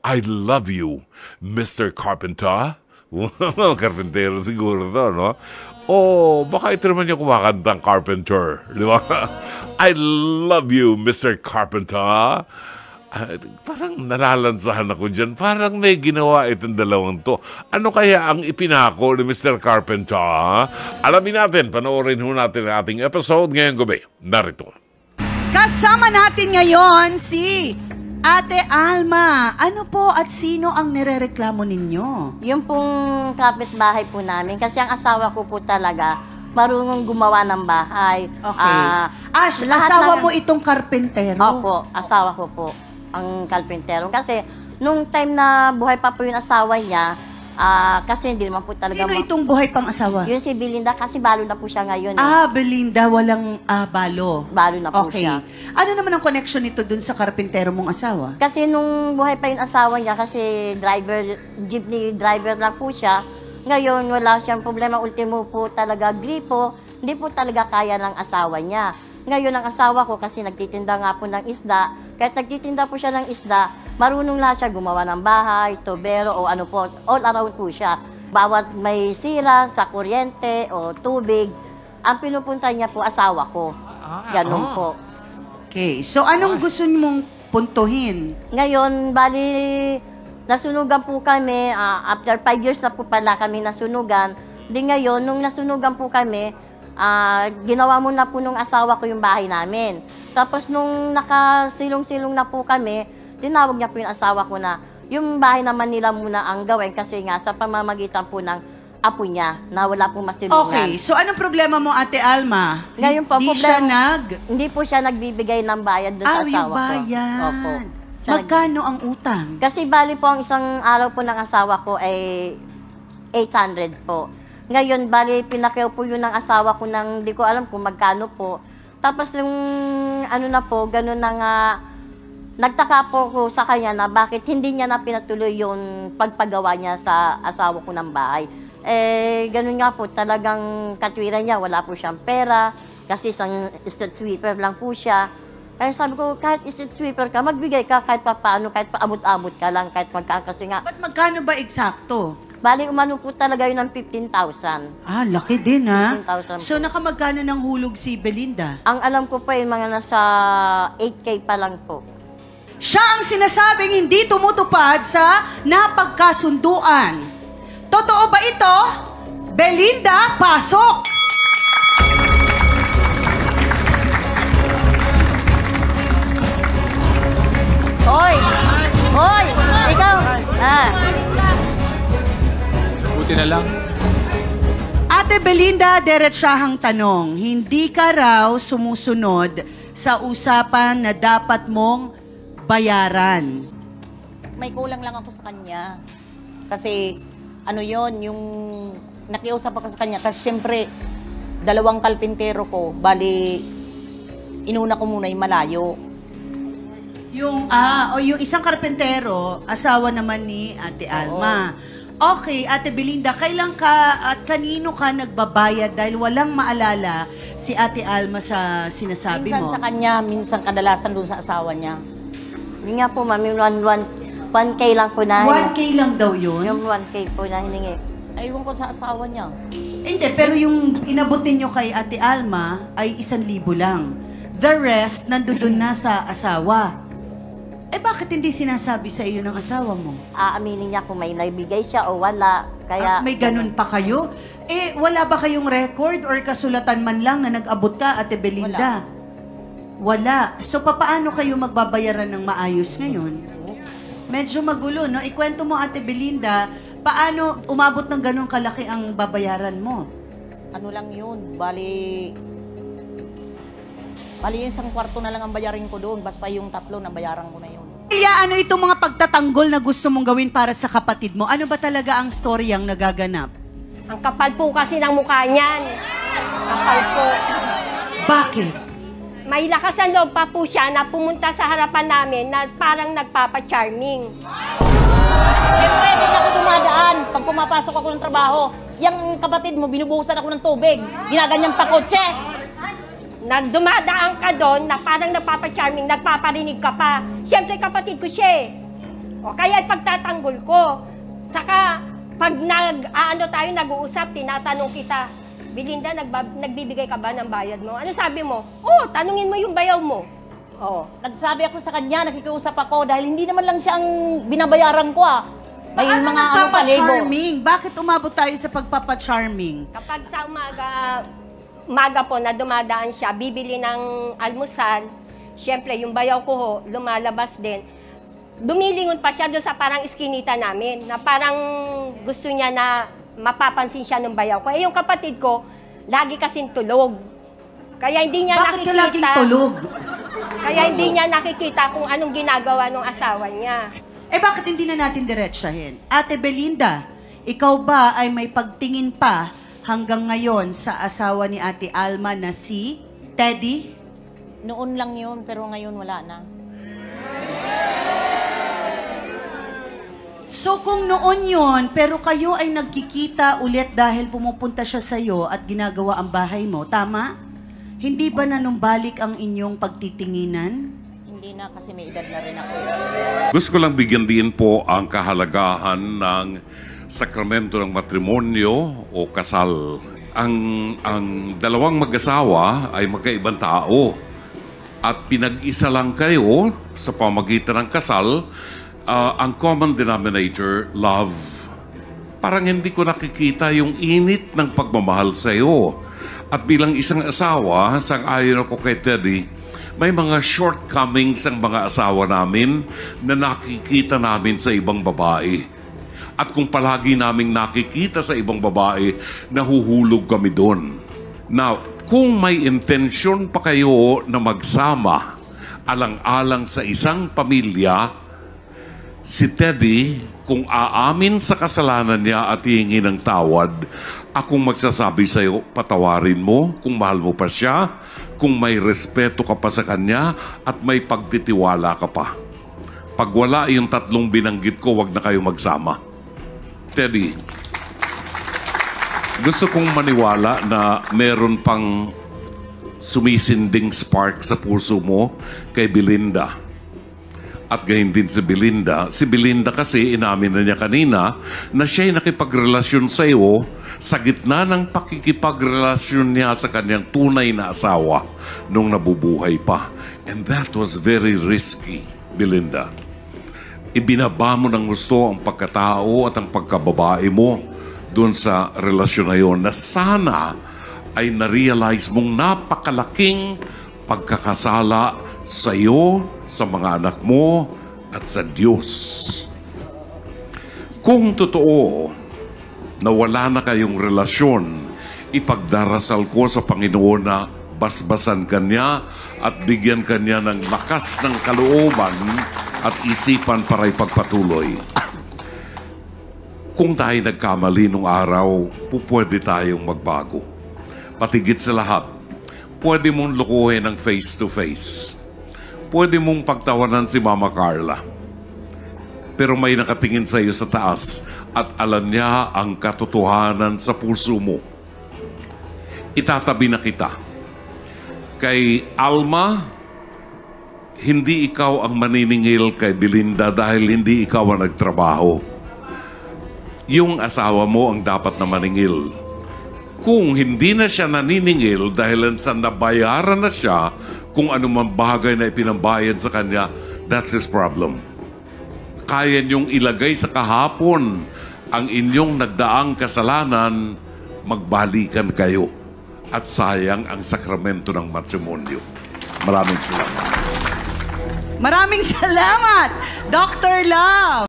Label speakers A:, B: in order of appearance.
A: I love you, Mr. Carpenter. Carpentero siguro to, no? Oh, baka ito naman yung kumakantang Carpenter. Di ba? I love you, Mr. Carpenter. Parang nalalansahan ako dyan. Parang may ginawa itong dalawang to. Ano kaya ang ipinako ni Mr. Carpenter? Alamin natin, panoorin ho natin ang ating episode ngayong gabi. Narito.
B: Kasama natin ngayon si Ate Alma. Ano po at sino ang nirereklamo ninyo?
C: Yung pong kapitbahay po namin, kasi ang asawa ko po talaga, marunong gumawa ng bahay.
B: Okay. Asawa mo itong karpentero?
C: Opo, asawa ko po, ang karpentero. Kasi nung time na buhay pa po yung asawa niya, kasi hindi naman po talaga...
B: Sino itong buhay pang asawa?
C: Yun si Belinda, kasi balo na po siya ngayon.
B: Belinda, walang balo.
C: Balo na po siya.
B: Ano naman ang connection nito dun sa karpentero mong asawa?
C: Kasi nung buhay pa yung asawa niya, kasi jeepney driver lang po siya. Ngayon, wala siyang problema. Ultimo po talaga, gripo, hindi po talaga kaya ng asawa niya. Ngayon, ang asawa ko, kasi nagtitinda nga po ng isda, kahit nagtitinda po siya ng isda, marunong lahat siya gumawa ng bahay, tubero, o ano po, all around po siya. Bawat may sira sa kuryente o tubig, ang pinupunta niya po, asawa ko. Ganun po.
B: Okay, so anong gusto mong puntuhin?
C: Ngayon, bali, nasunugan po kami, after 5 years na po pala kami nasunugan. Di ngayon, nung nasunugan po kami, ginawa mo na po nung asawa ko yung bahay namin. Tapos nung nakasilong-silong na po kami, tinawag niya po yung asawa ko na yung bahay naman nila muna ang gawin kasi nga sa pamamagitan po ng apo niya na wala pong masilungan.
B: Okay, so anong problema mo, Ate Alma?
C: Ngayon po,
B: Hindi
C: po siya nagbibigay ng bayad doon sa asawa
B: yung bayad.
C: ko. Opo.
B: Magkano ang utang?
C: Kasi bali po ang isang araw po ng asawa ko ay 800 po. Ngayon, bali, pinakyaw po yun ng asawa ko ng, di ko alam kung magkano po. Tapos yung, ano na po, ganun na nga, nagtaka po ko sa kanya na bakit hindi niya na pinatuloy yung pagpagawa niya sa asawa ko ng bahay. Ganun nga po, talagang katwiran niya, wala po siyang pera, kasi isang street sweeper lang po siya. Kaya sabi ko, kahit street sweeper ka, magbigay ka kahit paano, kahit paabot-abot ka lang, kahit magkaan kasi nga.
B: Ba't magkano ba eksakto?
C: Bali, umano po talaga yun ng 15,000.
B: Laki din ha?
C: 15,000
B: So, nakamagkano ng hulog si Belinda?
C: Ang alam ko po yung mga nasa 8K pa lang po.
B: Siya ang sinasabing hindi tumutupad sa napagkasunduan. Totoo ba ito? Belinda, pasok!
C: Hoy! Hoy! Ikaw!
D: Buti na lang.
B: Ate Belinda, diretsahang tanong, hindi ka raw sumusunod sa usapan na dapat mong bayaran.
E: May kulang lang ako sa kanya. Kasi, ano yon yung nakiusap ako sa kanya. Kasi siyempre, dalawang kalpintero ko, bali, inuna ko muna yung malayo.
B: Yung isang karpentero, asawa naman ni Ate Alma. Okay, Ate Belinda, kailan ka at kanino ka nagbabayad dahil walang maalala si Ate Alma sa sinasabi
E: Minsan
B: mo?
E: sa kanya, minsan kadalasan doon sa asawa niya.
C: Hindi nga po, mami, 1K lang po na.
B: 1K lang daw yun?
C: Yung 1K po na hiningi.
E: Aywan ko sa asawa niya.
B: Hindi, pero yung inabot ninyo kay Ate Alma ay 1,000 lang. The rest, nandun na sa asawa. Bakit hindi sinasabi sa iyo ng asawa mo?
C: Aaminin niya kung may naibigay siya o wala. Kaya,
B: May ganun pa kayo? Wala ba kayong record or kasulatan man lang na nag-abot ka, Ate Belinda? Wala. So, paano kayo magbabayaran ng maayos ngayon? Medyo magulo, no? Ikwento mo, Ate Belinda, paano umabot ng ganun kalaki ang babayaran mo?
E: Ano lang yun, bali yung isang kwarto na lang ang bayarin ko doon. Basta yung 3 na bayaran ko na yun.
B: Ano itong mga pagtatanggol na gusto mong gawin para sa kapatid mo? Ano ba talaga ang storyang nagaganap?
F: Ang kapal po kasi ng mukha niyan. Kapal po.
B: Bakit?
F: May lakas ang loob pa po siya na pumunta sa harapan namin na parang nagpapa-charming.
E: Siyempre, doon ako dumadaan. Pag pumapasok ako ng trabaho, yung kapatid mo, binubuhusan ako ng tubig. Ginaganyan pa kotse.
F: Dumadaan ka doon na parang nagpapa-charming, nagpaparinig ka pa. Siyempre kapatid ko siya eh. O kaya ipagtatanggol ko. Saka, pag tayo nag-uusap, tinatanong kita, Belinda, nagbibigay ka ba ng bayad mo? Ano sabi mo? Tanungin mo yung bayaw mo.
E: Nagsabi ako sa kanya, nakikiusap ako dahil hindi naman lang siya ang binabayaran ko May
B: Paano
E: mga ano pa, labor.
B: nagpapa-charming? Bakit umabot tayo sa pagpapa-charming?
F: Kapag sa umaga po na dumadaan siya, bibili ng almusal, syempre yung bayaw ko ho, lumalabas din. Dumilingon pa siya doon sa parang iskinita namin, na parang gusto niya na mapapansin siya ng bayaw ko. Yung kapatid ko, lagi kasing tulog. Kaya hindi niya
B: Bakit ka
F: nakikita.
B: laging tulog?
F: Kaya hindi niya nakikita kung anong ginagawa ng asawa niya.
B: Bakit hindi na natin diretsahin? Ate Belinda, ikaw ba ay may pagtingin pa hanggang ngayon sa asawa ni Ate Alma na si Teddy?
E: Noon lang yun, pero ngayon wala na.
B: So kung noon yon, pero kayo ay nagkikita ulit dahil pumupunta siya sa'yo at ginagawa ang bahay mo, tama? Hindi ba nanumbalik ang inyong pagtitinginan?
E: Hindi na kasi may edad na rin ako.
A: Gusto ko lang bigyan din po ang kahalagahan ng sakramento ng matrimonyo o kasal. Ang dalawang mag-asawa ay magkaibang tao at pinag-isa lang kayo sa pamagitan ng kasal. Ang common denominator, love. Parang hindi ko nakikita yung init ng pagmamahal sa iyo. At bilang isang asawa, sang-ayon ako kay Teddy, may mga shortcomings ang mga asawa namin na nakikita namin sa ibang babae. At kung palagi naming nakikita sa ibang babae, nahuhulog kami doon. Now, kung may intensyon pa kayo na magsama, alang-alang sa isang pamilya, si Teddy, kung aamin sa kasalanan niya at hihingi ng tawad, akong magsasabi sa iyo, patawarin mo kung mahal mo pa siya, kung may respeto ka pa sa kanya, at may pagtitiwala ka pa. Pag wala yung tatlong binanggit ko, wag na kayo magsama. Teddy, gusto kong maniwala na meron pang sumisinding spark sa puso mo kay Belinda. At gayon din si Belinda. Si Belinda kasi, inamin na niya kanina, na siya'y nakipagrelasyon sa iyo sa gitna ng pakikipagrelasyon niya sa kanyang tunay na asawa nung nabubuhay pa. And that was very risky, Belinda. Ibinaba mo ng gusto ang pagkatao at ang pagkababae mo doon sa relasyon na yun na sana ay na-realize mong napakalaking pagkakasala sa iyo, sa mga anak mo, at sa Diyos. Kung totoo na wala na kayong relasyon, ipagdarasal ko sa Panginoon na basbasan kanya at bigyan kanya ng lakas ng kalooban at isipan para ipagpatuloy. Kung tayo nagkamali nung araw, pwede tayong magbago. Patigit sa lahat, pwede mong lukuhin ng face-to-face. Pwede mong pagtawanan si Mama Carla. Pero may nakatingin sa iyo sa taas at alam niya ang katotohanan sa puso mo. Itatabi na kita. Kay Alma, hindi ikaw ang maniningil kay Belinda dahil hindi ikaw ang nagtrabaho. Yung asawa mo ang dapat na maningil. Kung hindi na siya naniningil dahil sa nabayaran na siya kung anumang bagay na ipinambayad sa kanya, that's his problem. Kaya niyong ilagay sa kahapon ang inyong nagdaang kasalanan, magbalikan kayo. At sayang ang sakramento ng matrimonyo. Maraming salamat.
B: Maraming salamat, Dr. Love!